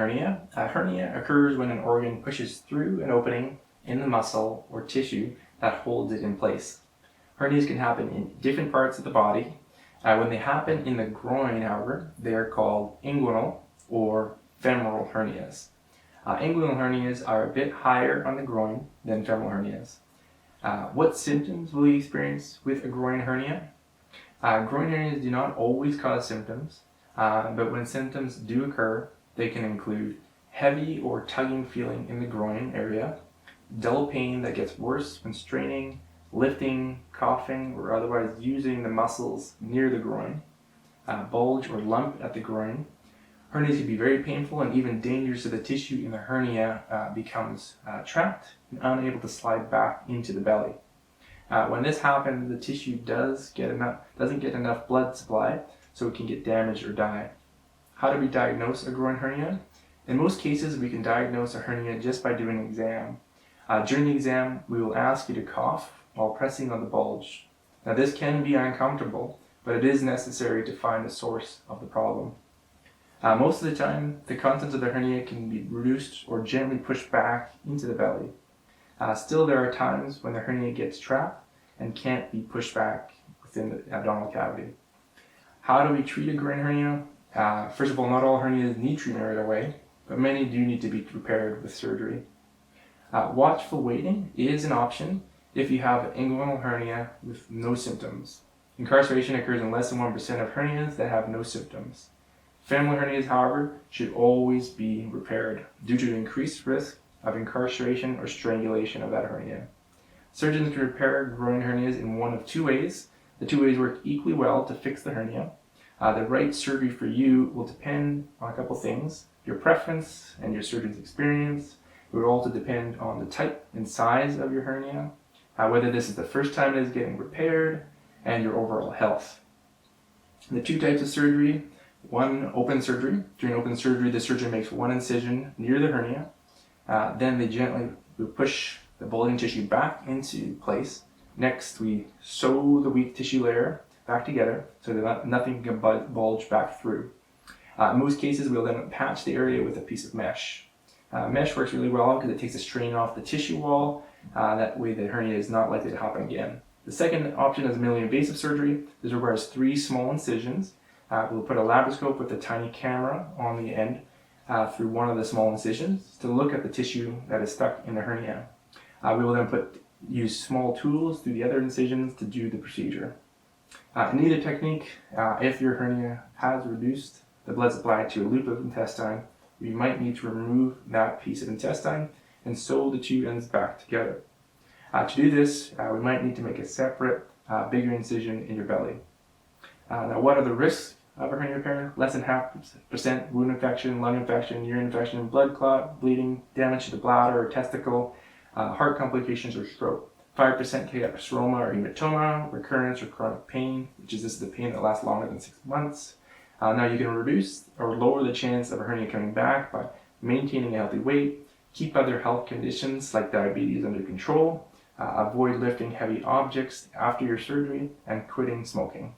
hernia. A hernia occurs when an organ pushes through an opening in the muscle or tissue that holds it in place. Hernias can happen in different parts of the body. When they happen in the groin, however, they are called inguinal or femoral hernias. Inguinal hernias are a bit higher on the groin than femoral hernias. What symptoms will you experience with a groin hernia? Groin hernias do not always cause symptoms, but when symptoms do occur, they can include heavy or tugging feeling in the groin area, dull pain that gets worse when straining, lifting, coughing, or otherwise using the muscles near the groin, bulge or lump at the groin. Hernias can be very painful and even dangerous if the tissue in the hernia becomes trapped and unable to slide back into the belly. When this happens, the tissue doesn't get enough blood supply, so it can get damaged or die. How do we diagnose a groin hernia? In most cases, we can diagnose a hernia just by doing an exam. During the exam, we will ask you to cough while pressing on the bulge. Now, this can be uncomfortable, but it is necessary to find the source of the problem. Most of the time, the contents of the hernia can be reduced or gently pushed back into the belly. Still, there are times when the hernia gets trapped and can't be pushed back within the abdominal cavity. How do we treat a groin hernia? First of all, not all hernias need treatment right away, but many do need to be repaired with surgery. Watchful waiting is an option if you have an inguinal hernia with no symptoms. Incarceration occurs in less than 1% of hernias that have no symptoms. Femoral hernias, however, should always be repaired due to the increased risk of incarceration or strangulation of that hernia. Surgeons can repair groin hernias in one of two ways. The two ways work equally well to fix the hernia. The right surgery for you will depend on a couple things: your preference and your surgeon's experience. It will also depend on the type and size of your hernia, whether this is the first time it is getting repaired, and your overall health. The two types of surgery: one, open surgery. During open surgery, the surgeon makes one incision near the hernia. Then they gently push the bulging tissue back into place. Next, we sew the weak tissue layer back together so that nothing can bulge back through. In most cases, we'll then patch the area with a piece of mesh. Mesh works really well because it takes the strain off the tissue wall. That way the hernia is not likely to happen again. The second option is minimally invasive surgery. This requires 3 small incisions. We'll put a laparoscope with a tiny camera on the end through one of the small incisions to look at the tissue that is stuck in the hernia. We will then use small tools through the other incisions to do the procedure. In either technique, if your hernia has reduced the blood supply to a loop of intestine, we might need to remove that piece of intestine and sew the two ends back together. To do this, we might need to make a separate, bigger incision in your belly. Now, what are the risks of a hernia repair? Less than 0.5% wound infection, lung infection, urine infection, blood clot, bleeding, damage to the bladder or testicle, heart complications or stroke. 5% can get seroma or hematoma, recurrence or chronic pain, this is the pain that lasts longer than 6 months. Now, you can reduce or lower the chance of a hernia coming back by maintaining a healthy weight, keep other health conditions like diabetes under control, avoid lifting heavy objects after your surgery, and quitting smoking.